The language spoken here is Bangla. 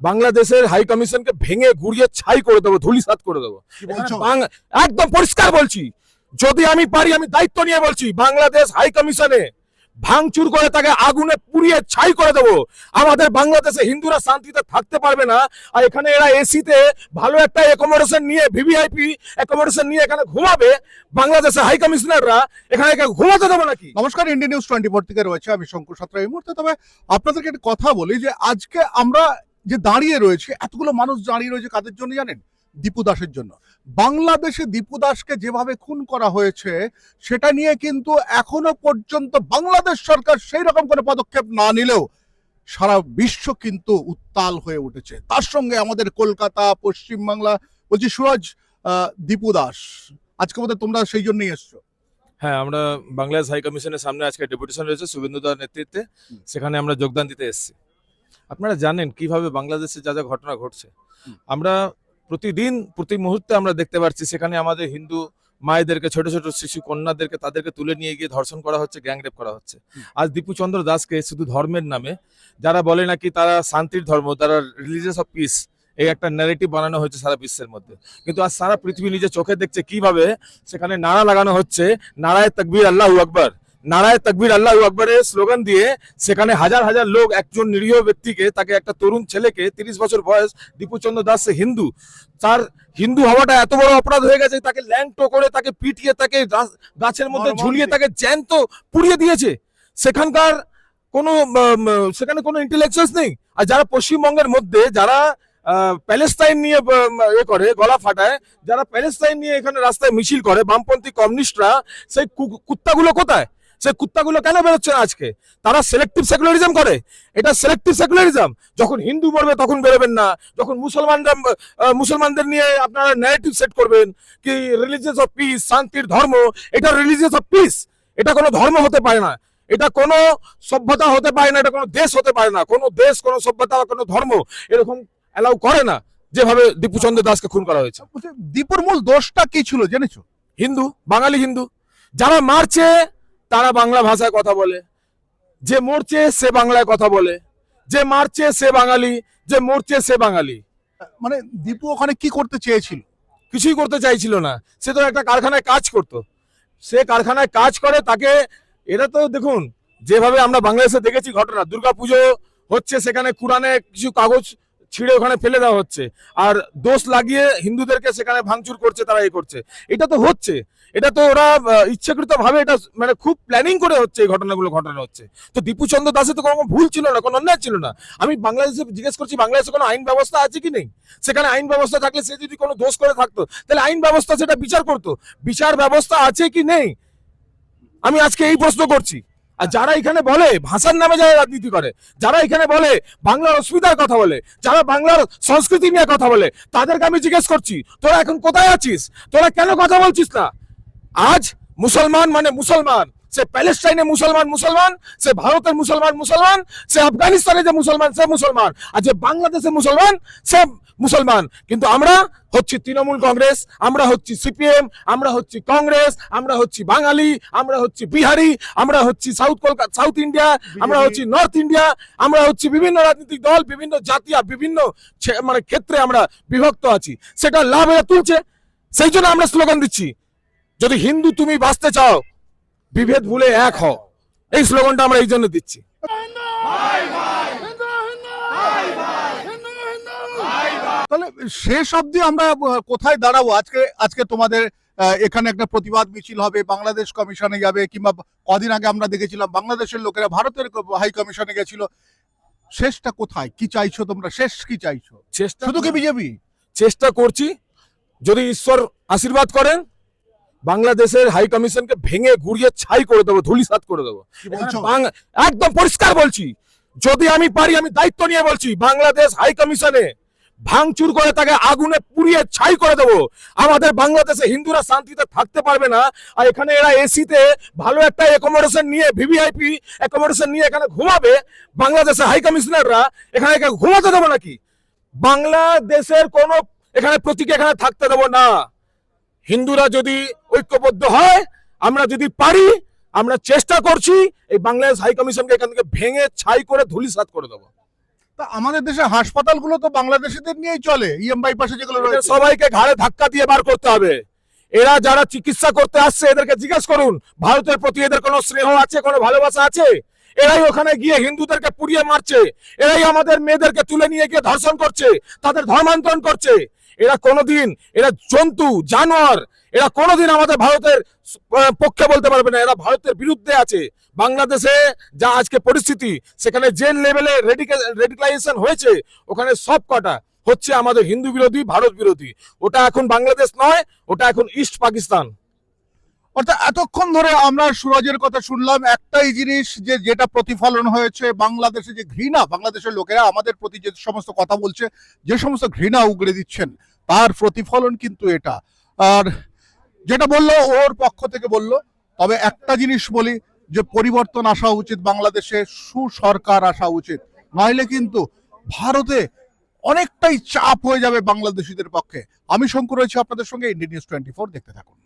বাংলাদেশের হাই কমিশনকে ভেঙে গুড়িয়ে ছাই করে দেবো, ধুলিসাৎ করে দেবো। একদম পরিষ্কার বলছি, যদি আমি পারি, আমি দায়িত্ব নিয়ে বলছি, বাংলাদেশ হাই কমিশনে ভাঙচুর করে তাকে আগুনে পুড়িয়ে ছাই করে দেবো। আমাদের বাংলাদেশে হিন্দুরা শান্তিতে থাকতে পারবে না, আর এখানে এরা এসিতে ভালো একটা অ্যাকোমোডেশন নিয়ে, ভিভিআইপি অ্যাকোমোডেশন নিয়ে এখানে ঘুমাবে। বাংলাদেশে হাই কমিশনাররা এখানে ঘুমাতে দেবো নাকি? নমস্কার, ইন্ডিয়া নিউজ 24 থেকে রয়েছে আমি শঙ্কর সাঁতরা এই মুহূর্তে। তবে আপনাদেরকে একটা কথা বলি যে আজকে আমরা যে দাঁড়িয়ে রয়েছে, এতগুলো মানুষ দাঁড়িয়ে রয়েছে কাদের জন্য জানেন? দীপু দাসের জন্য। বাংলাদেশে দীপু দাসকে যেভাবে খুন করা হয়েছে সেটা নিয়ে কিন্তু এখনো পর্যন্ত বাংলাদেশ সরকার সেই রকম কোনো পদক্ষেপ না নিলেও সারা বিশ্ব কিন্তু উত্তাল হয়ে উঠেছে। তার সঙ্গে আমাদের কলকাতা, পশ্চিমবাংলা। বলছি সুরজ, দীপু দাস আজকে বোধহয় তোমরা সেই জন্যই এসছো। হ্যাঁ, আমরা বাংলাদেশ হাই কমিশনের সামনে আজকে ডেপুটেশন রয়েছে শুভেন্দু দার নেতৃত্বে, সেখানে আমরা যোগদান দিতে এসেছি। আপনারা জানেন কিভাবে বাংলাদেশে যা যা ঘটনা ঘটছে, আমরা প্রতিদিন প্রতি মুহূর্তে আমরা দেখতে পাচ্ছি সেখানে আমাদের হিন্দু মায়েদেরকে, ছোট ছোট শিশু কন্যাদেরকে তাদেরকে তুলে নিয়ে গিয়ে ধর্ষণ করা হচ্ছে, গ্যাংরেপ করা হচ্ছে। আজ দীপু চন্দ্র দাসকে শুধু ধর্মের নামে, যারা বলে নাকি তারা শান্তির ধর্ম, তারা রিলিজিয়াস অফ পিস, এই একটা ন্যারেটিভ বানানো হয়েছে সারা বিশ্বের মধ্যে। কিন্তু আজ সারা পৃথিবী নিজের চোখে দেখছে কিভাবে সেখানে নারা লাগানো হচ্ছে, নারায়ে তাকবীর আল্লাহু আকবার, নারায়ে তাকবীর আল্লাহু আকবরের স্লোগান দিয়ে সেখানে হাজার হাজার লোক, একজন নিরীহ ব্যক্তিকে, তাকে একটা তরুণ ছেলেকে, 30 বছর বয়স, দীপু চন্দ্র দাস হিন্দু, তার হিন্দু হওয়াটা এত বড় অপরাধ হয়ে গেছে, তাকে ল্যাংটো করে, তাকে পিটিয়ে, তাকে গাছের মধ্যে ঝুলিয়ে, তাকে জ্যান্ত পুড়িয়ে দিয়েছে। সেখানকার সেখানে কোনো ইন্টেলেকচুয়ালস নেই। আর যারা পশ্চিমবঙ্গের মধ্যে যারা প্যালেস্তাইন নিয়ে করে, গলা ফাটায়, যারা প্যালেস্তাইন নিয়ে এখানে রাস্তায় মিছিল করে, বামপন্থী কমিউনিস্টরা, সেই কুত্তাগুলো কোথায়? সেই কুত্তাগুলো কেন বেরোচ্ছে না আজকে? তারা সিলেক্টিভ সেকুলারিজম করে। এটা সিলেক্টিভ সেকুলারিজম। যখন হিন্দু মরবে তখন বেরোবেন না, যখন মুসলমানদের নিয়ে আপনারা ন্যারেটিভ সেট করবেন কি রিলিজিয়াস অফ পিস, শান্তির ধর্ম, এটা রিলিজিয়াস অফ পিস, এটা কোনো ধর্ম হতে পারে না, এটা কোনো সভ্যতা হতে পারে না, এটা কোনো দেশ হতে পারে না। কোনো দেশ, কোনো সভ্যতা, কোনো ধর্ম এরকম অ্যালাউ করে না যেভাবে দীপু চন্দ্র দাসকে খুন করা হয়েছে। দীপুর মূল দোষটা কি ছিল জেনেছো? হিন্দু, বাঙালি হিন্দু। যারা মারছে তারা বাংলা ভাষায় কথা বলে, যে মরছে সে বাংলায় কথা বলে, যে মারছে সে বাঙালি, যে মরছে সে বাঙালি। মানে দীপু ওখানে কি করতে চেয়েছিল? কিছুই করতে চাইছিল না। সে তো একটা কারখানায় কাজ করতো, সে কারখানায় কাজ করে। তাকে এরা তো দেখুন, যেভাবে আমরা বাংলাদেশে দেখেছি ঘটনা, দুর্গাপুজো হচ্ছে, সেখানে কোরআনে কিছু কাগজ ছিঁড়ে ওখানে ফেলে দেওয়া হচ্ছে, আর দোষ লাগিয়ে হিন্দুদেরকে সেখানে ভাঙচুর করছে, তারা এই করছে। এটা তো হচ্ছে, এটা তো ওরা ইচ্ছাকৃত ভাবে, এটা মানে খুব প্ল্যানিং করে হচ্ছে, এই ঘটনাগুলো ঘটানো হচ্ছে। তো দীপু চন্দ্র দাসের তো কোনো ভুল ছিল না, কোনো অন্যায় ছিল না। আমি বাংলাদেশে জিজ্ঞেস করছি, বাংলাদেশে কোনো আইন ব্যবস্থা আছে কি নেই? সেখানে আইন ব্যবস্থা থাকলে, সে যদি কোনো দোষ করে থাকতো তাহলে আইন ব্যবস্থা সেটা বিচার করতো। বিচার ব্যবস্থা আছে কি নেই, আমি আজকে এই প্রশ্ন করছি। আর যারা এখানে বলে ভাষার নামে, যারা রাজনীতি করে, যারা এখানে বলে বাংলার অস্মিতার কথা বলে, যারা বাংলার সংস্কৃতি নিয়ে কথা বলে, তাদেরকে আমি জিজ্ঞেস করছি, তোরা এখন কোথায় আছিস? তোরা কেন কথা বলছিস না? আজ মুসলমান মানে মুসলমান, সে প্যালেস্টাইনে মুসলমান মুসলমান, সে ভারতের মুসলমান মুসলমান, সে আফগানিস্তানে যে মুসলমান সে মুসলমান, আর যে বাংলাদেশে মুসলমান সে মুসলমান। কিন্তু আমরা হচ্ছি তৃণমূল কংগ্রেস, আমরা হচ্ছি সিপিএম, আমরা হচ্ছি কংগ্রেস, আমরা হচ্ছি বাঙালি, আমরা হচ্ছি বিহারি, আমরা হচ্ছি সাউথ ইন্ডিয়া, আমরা হচ্ছি নর্থ ইন্ডিয়া, আমরা হচ্ছি বিভিন্ন রাজনৈতিক দল, বিভিন্ন জাতীয়, বিভিন্ন মানে ক্ষেত্রে আমরা বিভক্ত আছি। সেটা লাভ হয়ে তুলছে, সেই জন্য আমরা স্লোগান দিচ্ছি, যদি হিন্দু তুমি বাঁচতে চাও, বিভেদ ভুলে এক হও। এই স্লোগানটা আমরা এই জন্য দিচ্ছি। তাহলে শেষ অবধি আমরা কোথায় দাঁড়াবো? আজকে তোমাদের এখানে একটা প্রতিবাদ মিছিল হবে, বাংলাদেশ কমিশনে যাবে, কিংবা কদিন আগে আমরা দেখেছিলাম বাংলাদেশের লোকেরা ভারতের হাই কমিশনে গেছিল। শেষটা কোথায়? কি চাইছো তোমরা? শেষ কি চাইছো? শুধু কি বিজেপি? চেষ্টা করছি, যদি ঈশ্বর আশীর্বাদ করেন, বাংলাদেশের হাই কমিশনকে ভেঙে গুড়িয়ে ছাই করে দেবো, ধুলিসাৎ করে দেবো। একদম পরিষ্কার বলছি, যদি আমি পারি, আমি দায়িত্ব নিয়ে বলছি, বাংলাদেশ হাই কমিশনে ভাঙচুর করে তাকে আগুনে পুড়িয়ে ছাই করে দেবো। আমাদের বাংলাদেশে হিন্দুরা শান্তিতে থাকতে পারবে না, আর এখানে এরা এসিতে ভালো একটা অ্যাকোমোডেশন নিয়ে, ভিভিআইপি অ্যাকোমোডেশন নিয়ে এখানে ঘুমাবে। বাংলাদেশের হাই কমিশনাররা এখানে ঘুমাতে দেবো নাকি? বাংলাদেশের কোনো এখানে প্রতীকে এখানে থাকতে দেবো না। হিন্দুরা যদি ঐক্যবদ্ধ হয়, আমরা যদি পারি, আমরা চেষ্টা করছি এই বাংলাদেশ হাই কমিশনকে এখান থেকে ভেঙে ছাই করে ধুলিসাৎ করে দেবো। তা আমাদের দেশে হাসপাতালগুলো তো বাংলাদেশিদের নিয়েই চলে, বাইপাসে যেগুলো এদের রয়েছে। সবাইকে ঘাড়ে ধাক্কা দিয়ে বার করতে হবে। এরা যারা চিকিৎসা করতে আসছে এদেরকে জিজ্ঞেস করুন ভারতের প্রতি এদের কোনো স্নেহ আছে, কোনো ভালোবাসা আছে? এরাই ওখানে গিয়ে হিন্দুদেরকে পুড়িয়ে মারছে, এরাই আমাদের মেয়েদেরকে তুলে নিয়ে গিয়ে ধর্ষণ করছে, তাদের ধর্মান্তরণ করছে। এরা কোনোদিন, এরা জন্তু জানোয়ার, এরা কোনোদিন আমাদের ভারতের পক্ষে বলতে পারবে না, এরা ভারতের বিরুদ্ধে আছে। বাংলাদেশে যা আজকে পরিস্থিতি, সেখানে যে লেভেলে রেডিকালাইজেশন হয়েছে, ওখানে সব কটা হচ্ছে আমাদের হিন্দু বিরোধী, ভারত বিরোধী। ওটা এখন বাংলাদেশ নয়, ওটা এখন ইস্ট পাকিস্তান। অর্থাৎ এতক্ষণ ধরে আমরা সুরজের কথা শুনলাম, একটাই জিনিস যে যেটা প্রতিফলন হয়েছে বাংলাদেশে যে ঘৃণা, বাংলাদেশের লোকেরা আমাদের প্রতি যে সমস্ত কথা বলছে, যে সমস্ত ঘৃণা উগড়ে দিচ্ছেন, তার প্রতিফলন কিন্তু এটা। আর যেটা বললো ওর পক্ষ থেকে বললো, তবে একটা জিনিস বলি যে পরিবর্তন আসা উচিত, বাংলাদেশে সুসরকার আসা উচিত, নইলে কিন্তু ভারতে অনেকটাই চাপ হয়ে যাবে বাংলাদেশিদের পক্ষে। আমি শঙ্কর রয়েছে আপনাদের সঙ্গে, ইন্ডিয়া নিউজ 24 দেখতে থাকুন।